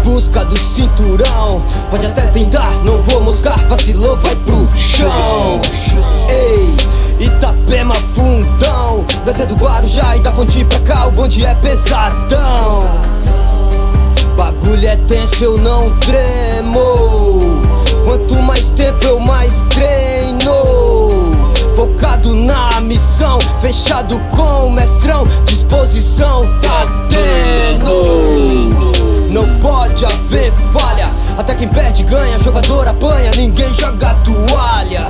busca do cinturão. Pode até tentar, não vou moscar. Vacilou, vai pro chão. Ei, Itapema fundão. Nós é do Guarujá e da ponte pra cá o bonde é pesadão. Bagulho é tenso, eu não tremo. Quanto mais tempo eu mais treino. Focado na missão, fechado com o mestrão. Disposição tá tendo. Não pode haver falha. Até quem perde ganha, jogador apanha. Ninguém joga toalha.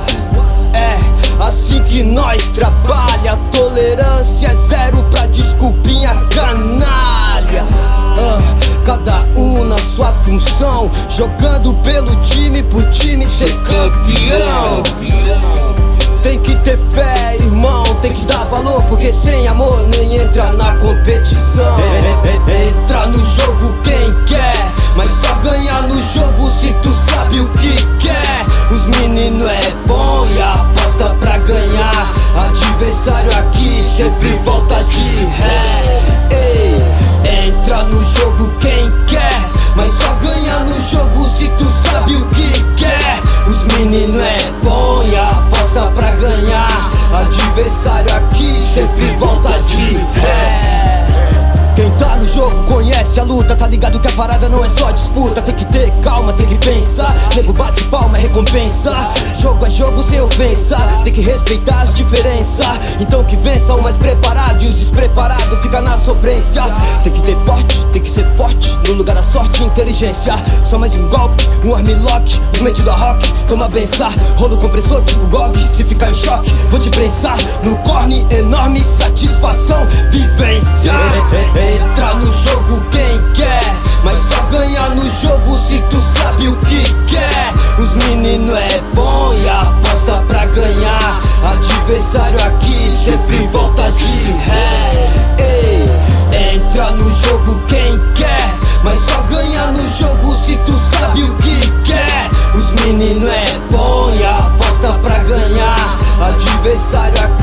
É assim que nós trabalha. Tolerância é zero pra desculpinha canalha. Cada um na sua função, jogando pelo time, pro time ser campeão. Tem que ter fé, irmão, tem que dar valor, porque sem amor nem entra na competição. Entra no jogo quem quer, mas só ganha no jogo se tu sabe o que quer. Os meninos é bom e aposta pra ganhar. Adversário aqui sempre volta de ré. Ei, entra no jogo quem quer, mas só ganha no jogo se tu sabe o que quer. Os meninos é bom e aposta pra ganhar. Adversário aqui sempre volta de ré. Quem tá no jogo conhece a luta, tá ligado que a parada não é só disputa. Tem que ter calma, tem que pensar. Nego bate palma, é recompensa. Jogo é jogo sem ofensa. Tem que respeitar as diferenças. Então que vença o mais preparado, e os despreparados fica na sofrência. Tem que ter porte, tem que ser forte. No lugar da sorte, inteligência. Só mais um golpe, um armlock. Os metidos a rock, toma benção. Rolo compressor tipo GOG, se ficar em choque vou te prensar. No corne, enorme satisfação, vivência. Entra no jogo quem quer, mas só ganha no jogo se tu sabe o que quer. Os meninos é bom e aposta pra ganhar. Adversário aqui sempre volta de ré. Ei, entra no jogo quem quer, mas só ganha no jogo se tu sabe o que quer. Os meninos é bom e aposta pra ganhar. Adversário aqui